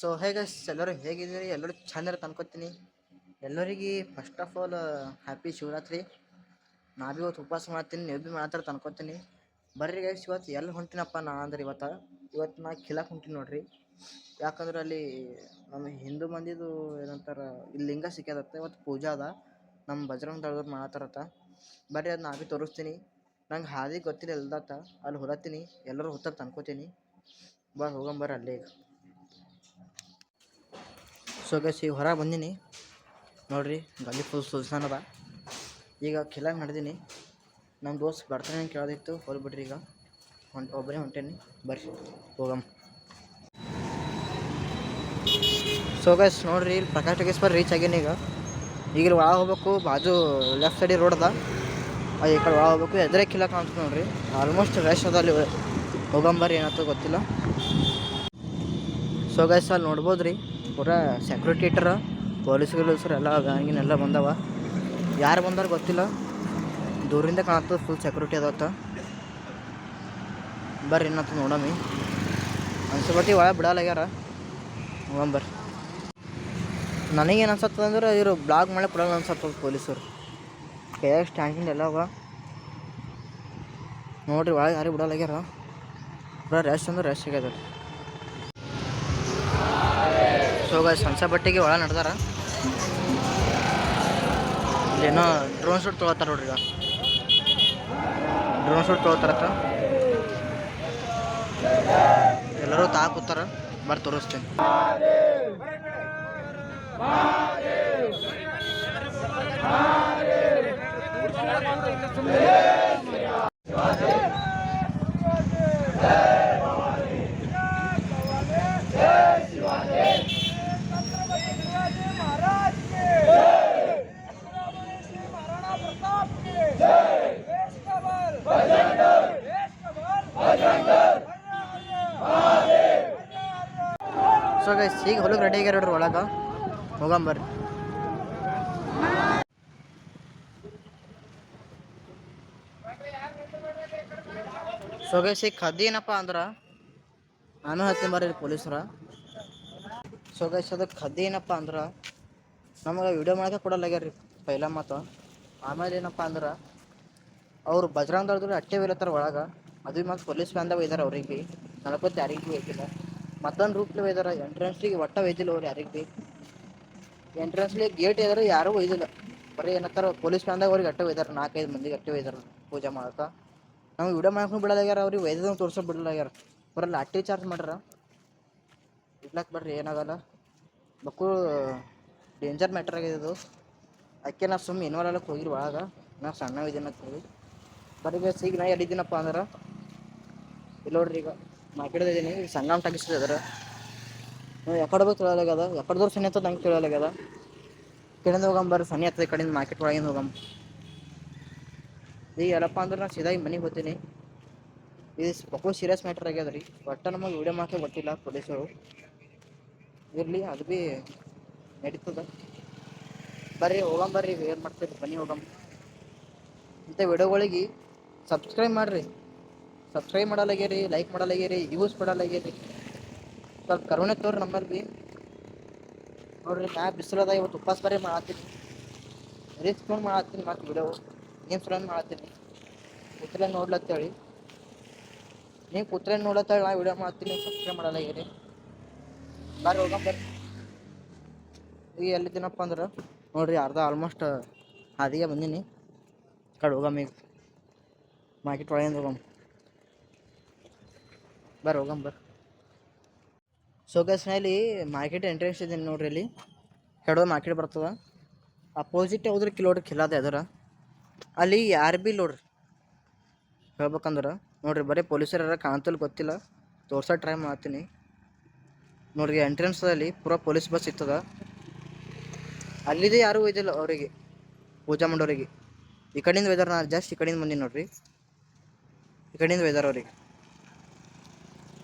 So guys ಎಲ್ಲರೂ ಹೇಗಿದ್ದೀರಿ? ಎಲ್ಲರೂ ಚಂದ ಅನ್ಕೋತೀನಿ. ಎಲ್ಲರಿಗೆ first of all happy Shivaratri. ನಾ ಭೀ ಇವತ್ತು ಉಪವಾಸ ಮಾಡ್ತೀನಿ, ನೀವು ಭೀ ಮಾಡ್ತಾರೆ ಅನ್ಕೋತೀನಿ. ಬರ್ರಿ ಗೈಸ್, ಇವತ್ತು ಎಲ್ಲಿ ಹೊಂಟಿನಪ್ಪ ನಾ ಅಂದ್ರೆ ಇವತ್ತು ನಾ ಕಿಲಾಕ್ ಹೊಂಟೀನಿ ನೋಡ್ರಿ. ಯಾಕಂದ್ರೆ ಅಲ್ಲಿ ನಮ್ಮ ಹಿಂದೂ ಮಂದಿದು ಏನಂತಾರ ಇಲ್ಲಿ ಲಿಂಗ ಸಿಕ್ಕ್ಯದತ್ತ. ಇವತ್ತು ಪೂಜಾ ಅದ, ನಮ್ಮ ಬಜರಂಗ ದಳದವ್ರು ಮಾಡತ್ತಾರತ್ತ. ಬರ್ರಿ ಅದು ನಾ ಭೀ ತೋರಿಸ್ತೀನಿ. ನಂಗೆ ಹಾದಿ ಗೊತ್ತಿಲ್ಲ ಎಲ್ದತ್ತ, ಅಲ್ಲಿ ಹೊರತ್ತೀನಿ, ಎಲ್ಲರೂ ಹೊತ್ತಾರ ಅನ್ಕೋತೀನಿ. ಹೋಗಂಬರ್ರಿ ಅಲ್ಲೇ ಈಗ. ಸೊ ಗೈಸ್ ಈಗ ಹೊರಗೆ ಬಂದೀನಿ ನೋಡ್ರಿ, ಗಾಳಿ ಫುಲ್ ಸುಲ್ತಾನ್ ಅದ. ಈಗ ಕಿಲಾಗ ನಡೆದೀನಿ. ನಮ್ಮ ದೋಸ್ತ್ ಬರ್ತಾನೆ ಕೇಳೋದಿತ್ತು, ಹೋಗ್ಬಿಟ್ರಿ. ಈಗ ಒಬ್ಬರೇ ಹೊಂಟೇನಿ, ಬರ್ರಿ ಹೋಗಮ್ಮ. ಸೊ ಗೈಸ್ ನೋಡ್ರಿ, ಇಲ್ಲಿ ಪ್ರಕಾಶ್ ಟಗೇಶ್ವರ್ ರೀಚ್ ಆಗೀನಿ. ಈಗ ಇಲ್ಲಿ ಒಳಗೆ ಹೋಗ್ಬೇಕು, ಬಾಜು ಲೆಫ್ಟ್ ಸೈಡಿಗೆ ರೋಡ್ ಅದ, ಈ ಕಡೆ ಒಳಗೆ ಹೋಗ್ಬೇಕು. ಎದುರೇ ಕಿಲಾಗ ಕಾಣ್ತದೆ ನೋಡ್ರಿ, ಆಲ್ಮೋಸ್ಟ್ ರಶ್ ಅದ ಅಲ್ಲಿ. ಹೋಗಂಬರ್ರಿ, ಏನಾಯ್ತು ಗೊತ್ತಿಲ್ಲ. ಸೊ ಗೈಸ್ ಅಲ್ಲಿ ನೋಡ್ಬೋದು ರೀ, ಪೂರಾ ಸೆಕ್ಯೂರಿಟಿ ಇಟ್ಟರ, ಪೊಲೀಸ್ರು ಎಲ್ಲ ಬ್ಯಾಂಗಿನೆಲ್ಲ ಬಂದವ. ಯಾರು ಬಂದಾರ ಗೊತ್ತಿಲ್ಲ, ದೂರಿಂದ ಕಾಣ್ತದೆ ಫುಲ್ ಸೆಕ್ಯೂರಿಟಿ ಅದತ್ತ. ಬರ್ರಿ ಏನಂತ ನೋಡಮ್ಮಿ. ಅನ್ಸಬಟ್ಟಿ ಒಳಗೆ ಬಿಡಲಾಗ್ಯಾರ, ಹೋಗಂಬರ್ರಿ. ನನಗೇನು ಅನ್ಸತ್ತದ ಅಂದ್ರೆ ಇವರು ಬ್ಲಾಗ್ ಮಾಡೇ ಬಿಡಲ್ಲ ಅನ್ಸತ್ತದ ಪೊಲೀಸರು. ಕೈಯಾಗ ಸ್ಟ್ಯಾಂಡಿಂಗ್ ಎಲ್ಲ ಅವ ನೋಡ್ರಿ, ಒಳಗೆ ಯಾರು ಬಿಡಲಾಗ್ಯಾರ. ಪೂರಾ ರ್ಯಾಶ್ ಅಂದ್ರೆ ರ್ಯಾಶ್ ಆಗ್ಯದ. ಸೊ ಗೈಸ್ ಸಂಸೆ ಬಟ್ಟಿಗೆ ಒಳಗೆ ನಡೆದಾರ. ಇಲ್ಲೇನೋ ಡ್ರೋನ್ ಶೂಟ್ ತೊಗೊಳ್ತಾರೆ ನೋಡ್ರಿ. ಈಗ ಡ್ರೋನ್ ಶೂಟ್ ತೊಗೊತಾರತ್ತ, ಎಲ್ಲರೂ ಕೂತಾರ. ಬರ್ರಿ ತೋರಿಸ್ತೀನಿ. ಸೊ ಗೈಸ್ ಈಗ ಹೊಲಕ್ಕೆ ರೆಡಿ ಆಗ್ಯಾರ ನೋಡ್ರಿ, ಒಳಗೆ ಹೋಗಂಬರ್ರಿ. ಸೊ ಗೈಸ್ ಈಗ ಖದ್ದಿ ಏನಪ್ಪ ಅಂದ್ರೆ, ನಾನು ಹೇಳ್ತೀನಿ ಬರ್ರಿ ಪೊಲೀಸರ. ಸೊ ಗೈಸ್ ಅದಕ್ಕೆ ಖದ್ದಿ ಏನಪ್ಪ ಅಂದ್ರೆ, ನಮಗೆ ವಿಡಿಯೋ ಮಾಡೋಕೆ ಕೊಡಲ್ಲಾಗ್ಯಾರ ರೀ ಪೈಲ ಮಾತು. ಆಮೇಲೆ ಏನಪ್ಪ ಅಂದ್ರೆ, ಅವ್ರು ಬಜರಂಗ ದಳದವ್ರು ಅಟ್ಟೆ ಬೀರತ್ತಾರ ಒಳಗೆ. ಅದು ಮತ್ತು ಪೊಲೀಸ್ ಬ್ಯಾಂದಾಗ ಒಯ್ದಾರ ಅವ್ರಿಗೆ ಭೀ, ನಡ್ಕೊತ ಯಾರಿಗೆ ಭೀ ಒಯ್ದಿಲ್ಲ. ಮತ್ತೊಂದು ರೂಟ್ಲಿ ಒಯ್ದಾರ, ಎಂಟ್ರೆನ್ಸ್ಲಿಗೆ ಒಟ್ಟ ಒಯ್ದಿಲ್ಲ ಅವ್ರು ಯಾರಿಗೆ ಭೀ. ಎಂಟ್ರೆನ್ಸ್ಲಿ ಗೇಟ್ ಇದ್ದಾರೆ, ಯಾರೂ ಒಯ್ದಿಲ್ಲ. ಬರೀ ಏನತ್ತಾರ ಪೊಲೀಸ್ ಬ್ಯಾಂದಾಗ ಅವ್ರಿಗೆ ಅಟ್ಟೆ ಒಯ್ದಾರ, 4-5 ಮಂದಿಗೆ ಅಟ್ಟೆ ಒಯ್ದಾರ ಪೂಜೆ ಮಾಡೋಕೆ. ನಮ್ಗೆ ವಿಡಿಯೋ ಮಾಡಕ್ಕೂ ಬಿಡಲಾಗ್ಯಾರ, ಅವ್ರಿಗೆ ಒಯ್ದದಂಗೆ ತೋರ್ಸೋಕೆ ಬಿಡಲಾಗ್ಯಾರ. ಬರೀ ಲಾಠಿ ಚಾರ್ಜ್ ಮಾಡ್ಯಾರ. ಇಡ್ಲಕ್ಕೆ ಬರ್ರಿ, ಏನಾಗಲ್ಲ. ಬಕ್ಕೂ ಡೇಂಜರ್ ಮ್ಯಾಟರ್ ಆಗಿದೆ ಇದು. ಅದಕ್ಕೆ ನಾ ಸುಮ್ಮನೆ ಇನ್ವಾಲ್ವ್ ಆಗಕ್ಕೆ ಹೋಗಿರಿ ಒಳಗೆ, ನಾ ಸಣ್ಣ ಇದೀನಿ ಅಂತ ಹೇಳಿ. ಬರೀ ಗೈಸ್ ಈಗ ನಾ ಎಲ್ಲಿದ್ದೀನಪ್ಪ ಅಂದ್ರೆ, ಇಲ್ಲಿ ನೋಡ್ರಿ ಈಗ ಮಾರ್ಕೆಟ್ದಾಗ ಇದ್ದೀನಿ. ಈಗ ಸಂಗಮ್ ಟಾಕೀಸ್ ಇದಾರೆ. ನೀವು ಯಾಕಡೆ ಬೇಕು ತಿಳಿಯಲಾಗ್ಯದ, ಯಾಕಡೆದವ್ರು ಸನಿ ಹತ್ತದ ನಂಗೆ ತಿಳಿಯಲಾಗ್ಯದ. ಕಡೆಯಿಂದ ಹೋಗಂಬರ್ರಿ, ಸನಿ ಹತ್ತದ ಕಡೆಯಿಂದ ಮಾರ್ಕೆಟ್ ಒಳಗಿಂದ ಹೋಗಮ್ಮ. ಈಗ ಎಲ್ಲಪ್ಪ ಅಂದ್ರೆ ನಾನು ಸೀದಾ ಮನೆಗೆ ಹೋಗ್ತೀನಿ. ಇದು ಬಕ್ಕೂ ಸೀರಿಯಸ್ ಮ್ಯಾಟರ್ ಆಗ್ಯದ ರೀ. ಒಟ್ಟು ನಮಗೆ ವಿಡಿಯೋ ಮಾಡೋಕೆ ಗೊತ್ತಿಲ್ಲ ಪೊಲೀಸರು. ಇರಲಿ, ಅದು ಭೀ ನಡೀತದ. ಬರ್ರಿ ಹೋಗಂಬರ್ರಿ, ಏನು ಮಾಡ್ತೀರಿ ಬನ್ನಿ ಹೋಗಮ್ಮ. ಇಂಥ ವಿಡಿಯೋಗಳಿಗೆ ಸಬ್ಸ್ಕ್ರೈಬ್ ಮಾಡಿರಿ. ಸಬ್ಸ್ಕ್ರೈಬ್ ಮಾಡಲಾಗ್ಯಾರಿ, ಲೈಕ್ ಮಾಡಲಾಗ್ಯಾರಿ, ಯೂಸ್ ಮಾಡಲಾಗ್ಯಾರಿ. ಸ್ವಲ್ಪ ಕರುಣೆ ತೋರಿ ನಮ್ಮಲ್ಲಿ ಭೀ ನೋಡ್ರಿ. ನಾ ಬಿಸಿಲದ ಇವತ್ತು ಉಪವಾಸ ಬರೀ ಮಾಡತ್ತೀನಿ, ರಿಸ್ಕ್ ತೊಗೊಂಡು ಮಾಡತ್ತೀನಿ. ಮತ್ತು ವಿಡಿಯೋ ಏನು ಫ್ರೆಂಡ್ ಮಾಡತ್ತೀನಿ, ಕೂತ್ಲೆ ನೋಡ್ಲತ್ತೇಳಿ. ನೀವು ಕೂತ್ಲೆ ನೋಡ್ಲತ್ತೇಳಿ ನಾ ವಿಡಿಯೋ ಮಾಡ್ತೀನಿ, ಸಬ್ಸ್ಕ್ರೈಬ್ ಮಾಡಲಾಗ್ಯಾರಿ. ಬರ್ರಿ ಹೋಗಂಬರ್ರಿ. ಈಗ ಎಲ್ಲಿದ್ದೀನಪ್ಪ ಅಂದ್ರೆ ನೋಡ್ರಿ, ಅರ್ಧ ಆಲ್ಮೋಸ್ಟ್ ಹಾದಿಗೆ ಬಂದೀನಿ. ಕಡೆ ಹೋಗಮ್ಮ, ಈಗ ಮಾರ್ಕೆಟ್ ಒಳಗಿಂದ ಹೋಗಮ್ಮ. ಬರ್ರಿ ಹೋಗಂಬರ್ರಿ. ಸೊ ಗೈಸ್ ನಾ ಇಲ್ಲಿ ಮಾರ್ಕೆಟ್ ಎಂಟ್ರೆನ್ಸ್ ಇದ್ದೀನಿ ನೋಡ್ರಿ. ಇಲ್ಲಿ ಕೆಡೋ ಮಾರ್ಕೆಟ್ ಬರ್ತದ, ಅಪೋಸಿಟ್ ಹೋದ್ರೆ ಕಿಲೋಮೀಟ್ರ್ ಖಿಲಾದ ಎದರ ಅಲ್ಲಿ ಯಾರು ಭೀ ನೋಡ್ರಿ. ಹೇಳ್ಬೇಕಂದ್ರೆ ನೋಡ್ರಿ, ಬರೀ ಪೊಲೀಸರ ಕಾಣ್ತಲ್ಲ ಗೊತ್ತಿಲ್ಲ, ತೋರ್ಸೋ ಟ್ರೈ ಮಾಡ್ತೀನಿ ನೋಡ್ರಿ. ಎಂಟ್ರೆನ್ಸಲ್ಲಿ ಪೂರಾ ಪೊಲೀಸ್ ಬಸ್ ಇರ್ತದ, ಅಲ್ಲಿದೆ ಯಾರೂ ಒಯ್ದಿಲ್ಲ ಅವರಿಗೆ ಪೂಜೆ ಮಾಡೋರಿಗೆ. ಈ ಕಡೆಯಿಂದ ಒಯ್ದಾರ, ನಾನು ಜಸ್ಟ್ ಈ ಕಡೆಯಿಂದ ಬಂದೀನಿ ನೋಡ್ರಿ. ಈ ಕಡೆಯಿಂದ ಒಯ್ದಾರ ಅವ್ರಿಗೆ,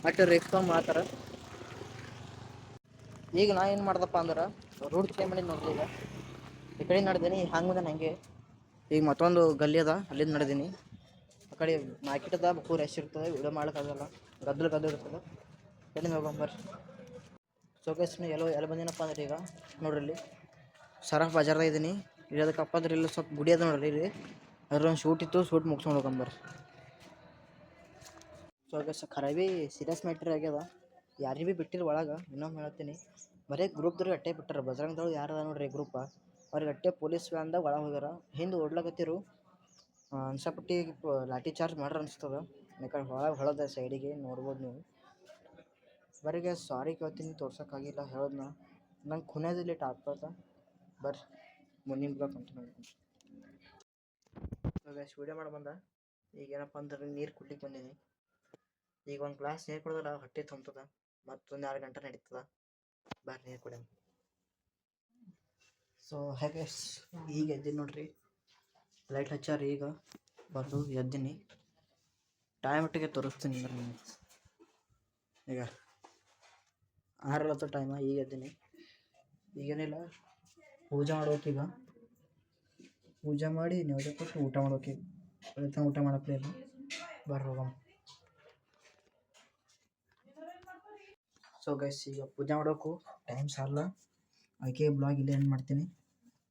ಅಷ್ಟು ರಿಸ್ಕ್ ತೊಗೊಂಡು ಮಾಡ್ತಾರೆ. ಈಗ ನಾ ಏನು ಮಾಡ್ದಪ್ಪ ಅಂದ್ರೆ ರೂಟ್ ಚೇಂಜ್ ಮಾಡಿ ನೋಡ್ರಿ. ಈಗ ಈ ಕಡೆ ನಡೆದೀನಿ, ಹಂಗೆ ನನಗೆ ಈಗ ಮತ್ತೊಂದು ಗಲ್ಲಿ ಅದ, ಅಲ್ಲಿಂದ ನಡೆದೀನಿ. ಆ ಕಡೆ ಮಾರ್ಕೆಟ್ ಅದ, ಬಕ್ಕೂ ರಶ್ ಇರ್ತದೆ, ವಿಡಿಯೋ ಮಾಡೋಕ್ಕಾಗಲ್ಲ, ಗದ್ದಲು ಇರ್ತದೆ. ಕಡೆಯಿಂದ ಹೋಗಂಬರ್ರಿ. ಸೊ ಸೊ ಗೈಸ್ ಎಲ್ಲಿ ಬಂದಿನಪ್ಪ ಅಂದ್ರೆ ಈಗ ನೋಡ್ರಿ ಇಲ್ಲಿ ಸರಫ್ ಬಜಾರ್ದಾಗ ಇದ್ದೀನಿ. ಇಲ್ಲಿ ಅದಕ್ಕಪ್ಪ ಅಂದ್ರೆ ಇಲ್ಲಿ ಸ್ವಲ್ಪ ಗುಡಿ ಅದ ನೋಡ್ರಿ. ಇಲ್ಲಿ ಅದ್ರೊಂದು ಶೂಟ್ ಇತ್ತು, ಶೂಟ್ ಮುಗಿಸ್ಕೊಂಡು ಹೋಗಂಬರ್ರಿ. ಸೊ ಗೈಸ್ ಖರಾಬಿ ಸೀರಿಯಸ್ ಮ್ಯಾಟ್ರ್ ಆಗ್ಯದ. ಯಾರಿಗೆ ಭೀ ಬಿಟ್ಟಿಲ್ಲ ಒಳಗೆ. ಇನ್ನೊಮ್ಮೆ ಹೇಳ್ತೀನಿ, ಬರೀ ಗ್ರೂಪ್ದವ್ರಿಗೆ ಅಟ್ಟೆ ಬಿಟ್ಟಾರ. ಬಜರಂಗದವ್ರು ಯಾರು ಅದ ನೋಡ್ರಿ ಗ್ರೂಪ, ಅವ್ರಿಗೆ ಅಟ್ಟೆ ಪೊಲೀಸ್ ವ್ಯಾನ್ದಾಗ ಒಳಗೆ ಹೋಗ್ಯಾರ. ಹಿಂದೆ ಓಡ್ಲಾಕತ್ತಿರು ಅನ್ಸಪಟ್ಟಿ ಲಾಠಿ ಚಾರ್ಜ್ ಮಾಡ್ರ ಅನಿಸ್ತದ. ಯಾಕಂದ್ರೆ ಒಳಗೆ ಹೊಳದ ಸೈಡಿಗೆ ನೋಡ್ಬೋದು ನೀವು. ಬರೀಗೆ ಸಾರಿ ಕೇಳ್ತೀನಿ, ತೋರ್ಸೋಕ್ಕಾಗಿಲ್ಲ ಹೇಳೋದನ್ನ. ನಂಗೆ ಖುನೇದು ಲೇಟ್ ಆಗ್ತದ. ಬರ್ರಿ ಮುಂದಿನ ಬ್ಲಾಗ್ ಕಂಟಿನ್ಯೂ ಮಾಡ್ತೀನಿ. ಗೈಸ್ ವೀಡಿಯೋ ಮಾಡಿ ಬಂದ. ಈಗ ಏನಪ್ಪ ಅಂದ್ರೆ ನೀರು ಕುಡ್ಲಿಕ್ಕೆ ಬಂದೀನಿ. ಈಗ ಒಂದು ಗ್ಲಾಸ್ ನೀರು ಕುಡಿದ್ರೆ ಹೊಟ್ಟೆ ತುಂಬ್ತದ. ಮತ್ತೊಂದು 2 ಗಂಟೆ ನಡೀತದ. ಬರ್ರಿ ನೀರು ಕುಡಿಯೋಣ. ಸೊ ಹೇಗೆ ಈಗ ಎದ್ದೀನಿ ನೋಡ್ರಿ, ಲೈಟ್ ಹಚ್ಚಾರ. ಈಗ ಬಂದು ಎದ್ದೀನಿ. ಟೈಮ್ ಒಟ್ಟಿಗೆ ತೋರಿಸ್ತೀನಿ ಅಂದ್ರೆ ಈಗ 6:40 ಟೈಮ. ಈಗ ಎದ್ದೀನಿ. ಈಗೇನಿಲ್ಲ, ಪೂಜೆ ಮಾಡ್ಬೇಕೀಗ. ಪೂಜೆ ಮಾಡಿ ನೈವೇದ್ಯ ಕೊಟ್ಟು ಊಟ ಮಾಡ್ಬೇಕೀಗ. ಬೆಳಗ್ಗೆ ಊಟ ಮಾಡಕ್ಕೆ ಇಲ್ಲ. ಬರ್ರಿ ಹೋಗಮ್ಮ. ಸೊ ಗೈಸ್ ಈಗ ಪೂಜೆ ಮಾಡೋಕ್ಕೂ ಟೈಮ್ ಸಾಲ, ಅದಕ್ಕೆ ಬ್ಲಾಗ್ ಇಲ್ಲೇ ಏನು ಮಾಡ್ತೀನಿ.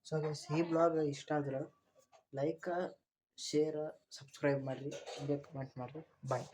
ಸೊ ಗೈಸ್ ಈ ಬ್ಲಾಗ್ ಇಷ್ಟ ಆದ್ರೆ ಲೈಕ್, ಶೇರ್, ಸಬ್ಸ್ಕ್ರೈಬ್ ಮಾಡಿರಿ, ಹಂಗೆ ಕಮೆಂಟ್ ಮಾಡಿರಿ. ಬಾಯ್.